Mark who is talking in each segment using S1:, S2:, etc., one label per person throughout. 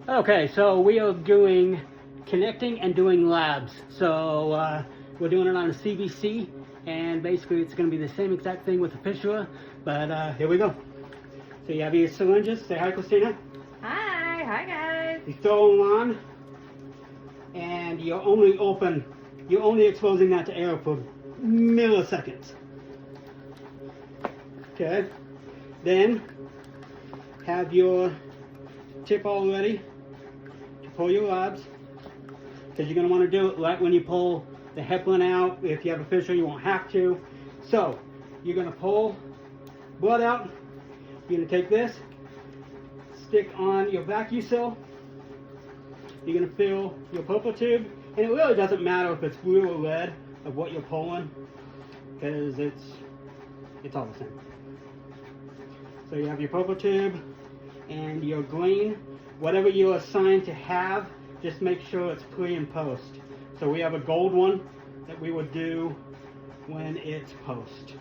S1: Okay, so we are doing connecting and doing labs. So we're doing it on a CBC, and basically it's going to be the same exact thing with the fistula, but here we go. So you have your syringes. Say hi, Christina.
S2: Hi guys.
S1: You throw them on, and you're only exposing that to air for milliseconds. Okay, then have your tip all ready to pull your labs, because you're going to want to do it right when you pull the heparin out. If you have a fistula, you won't have to. So you're going to pull blood out. You're going to take this, stick on your vacuum seal. You're going to fill your purple tube, and it really doesn't matter if it's blue or red of what you're pulling, because it's all the same. So you have your purple tube and your green. Whatever you're assigned to have, just make sure it's pre and post. So we have a gold one that we would do when it's post.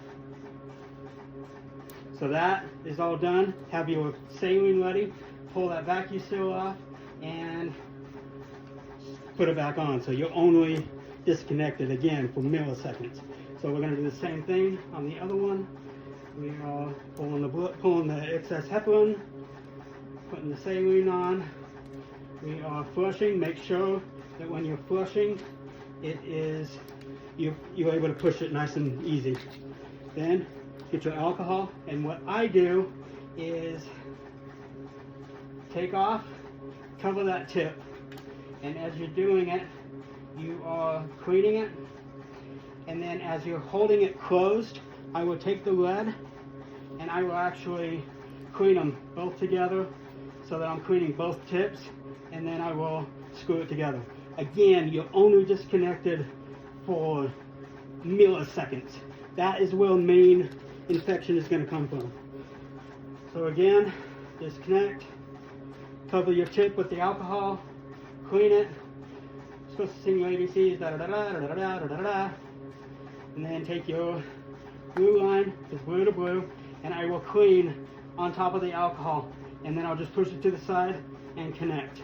S1: So that is all done. Have your saline ready. Pull that vacuum seal off and put it back on. So you're only disconnected again for milliseconds. So we're going to do the same thing on the other one. We are pulling the excess heparin, putting the saline on. We are flushing. Make sure that when you're flushing, you're able to push it nice and easy. Then get your alcohol, and what I do is take off, cover that tip, and as you're doing it, you are cleaning it, and then as you're holding it closed, I will take the lead and I will actually clean them both together so that I'm cleaning both tips, and then I will screw it together. Again, you're only disconnected for milliseconds. That is where main infection is going to come from. So again, disconnect, cover your tip with the alcohol, clean it, supposed to sing your ABCs, da da da da da da da da da, and then take your blue line, just blue to blue, and I will clean on top of the alcohol, and then I'll just push it to the side and connect.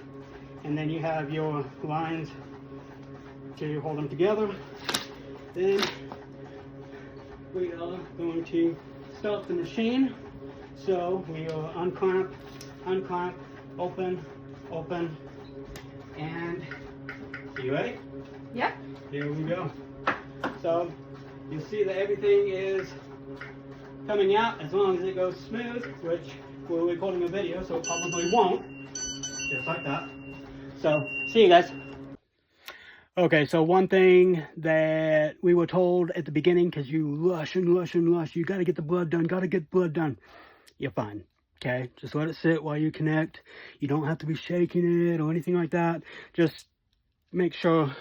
S1: And then you have your lines to hold them together. Then we are going to start the machine. So we will unclamp, unclamp, open, open, and you ready?
S2: Yep.
S1: Here we go. So you see that everything is coming out as long as it goes smooth, which we're recording a video, so it probably won't. Just like that. So, see you guys. Okay, so one thing that we were told at the beginning, because you rush and rush and rush, you got to get the blood done, you're fine. Okay, just let it sit while you connect. You don't have to be shaking it or anything like that. Just make sure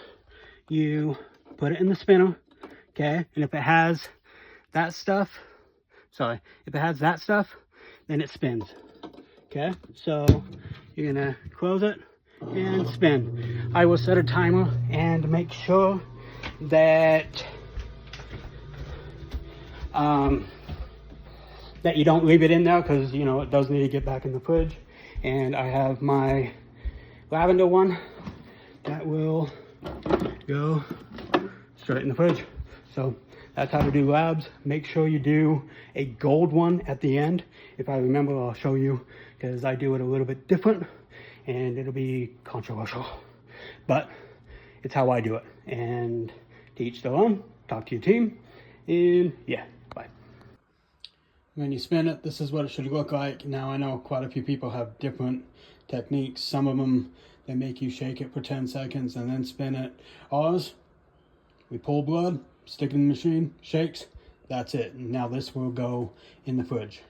S1: you put it in the spinner. Okay, and if it has that stuff, then it spins. Okay, so you're gonna close it and spin. I will set a timer and make sure that that you don't leave it in there, because you know it does need to get back in the fridge. And I have my lavender one that will go straight in the fridge. So that's how to do labs. Make sure you do a gold one at the end. If I remember, I'll show you, because I do it a little bit different and it'll be controversial, but it's how I do it. And to each their own. Talk to your team, and yeah, bye. When you spin it, this is what it should look like. Now I know quite a few people have different techniques. Some of them, they make you shake it for 10 seconds and then spin it. Ours, we pull blood, stick it in the machine, shakes, that's it. Now this will go in the fridge.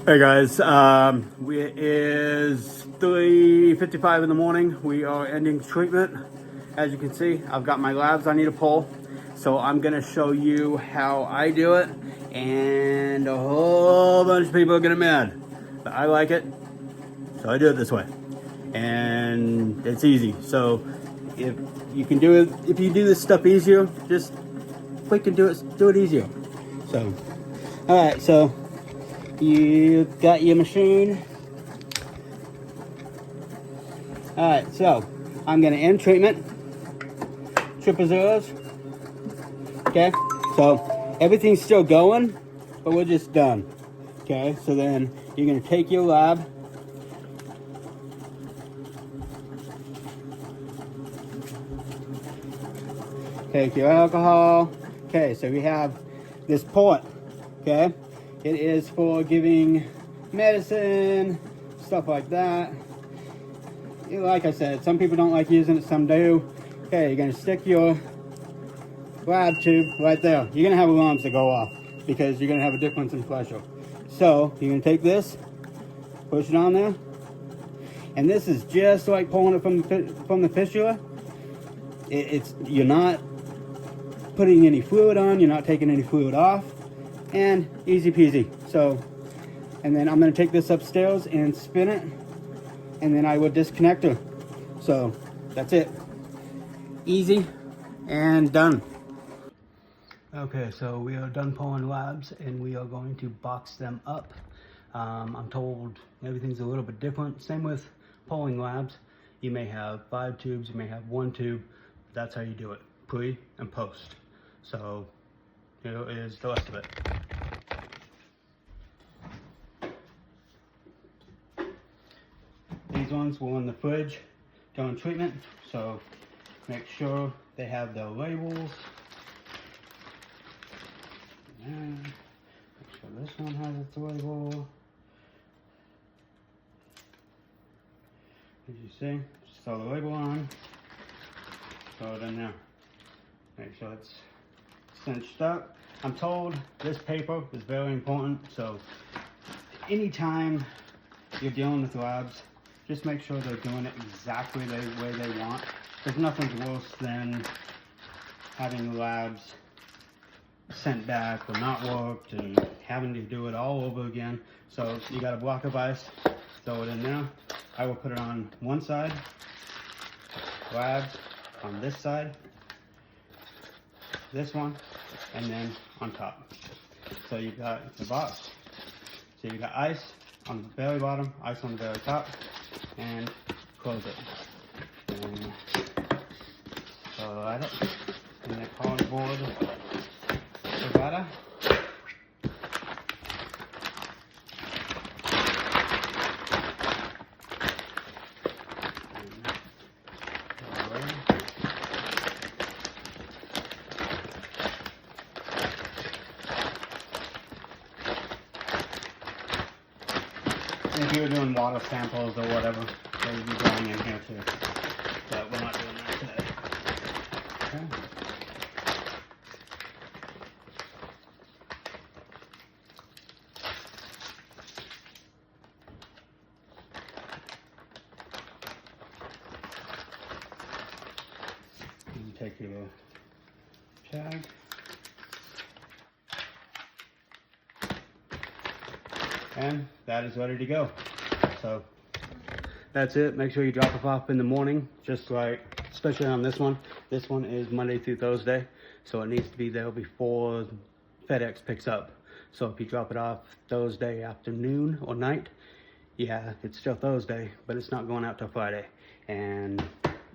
S1: Hey guys, it is 3:55 in the morning. We are ending treatment. As you can see, I've got my labs I need to pull. So I'm gonna show you how I do it, and a whole bunch of people are gonna be mad. But I like it, so I do it this way. And it's easy. So if you can do it, if you do this stuff easier, just click and do it easier. So, all right, so you got your machine All right, so I'm gonna end treatment. Triple zeros. Okay, so everything's still going, but we're just done. Okay, so then you're gonna take your lab. Take your alcohol. Okay, so we have this port. Okay, it is for giving medicine, stuff like that. Like I said, some people don't like using it, some do. Okay, you're gonna stick your lab tube right there. You're gonna have alarms that go off because you're gonna have a difference in pressure. So you're gonna take this, push it on there, and this is just like pulling it from the fistula. You're not putting any fluid on, you're not taking any fluid off, and easy peasy. So, and then I'm gonna take this upstairs and spin it, and then I will disconnect her. So that's it. Easy and done. Okay, so we are done pulling labs and we are going to box them up. I'm told everything's a little bit different. Same with pulling labs. You may have 5 tubes, you may have 1 tube. That's how you do it, pre and post. So here is the rest of it. These ones will in the fridge during treatment, so make sure they have their labels. And make sure this one has its label. As you see, just throw the label on, throw it in there. Make sure it's cinched up. I'm told this paper is very important, so anytime you're dealing with labs, just make sure they're doing it exactly the way they want. There's nothing worse than having the labs sent back or not worked and having to do it all over again. So you got a block of ice, throw it in there. I will put it on one side, labs on this side, this one, and then on top. So you got the box. So you got ice on the very bottom, ice on the very top, and close it. And slide it in the cardboard provider. If you were doing water samples or whatever, they would be going in here too. But we're not doing that today. Okay. You take your little tag. And that is ready to go. So that's it. Make sure you drop it off in the morning, just like, especially on this one. This one is Monday through Thursday, so it needs to be there before FedEx picks up. So if you drop it off Thursday afternoon or night, yeah, it's still Thursday, but it's not going out till Friday, and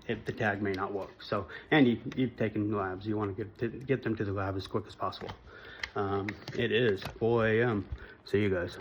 S1: the tag may not work. So, and you've taken labs. You want to get them to the lab as quick as possible. It is 4 a.m. See you guys.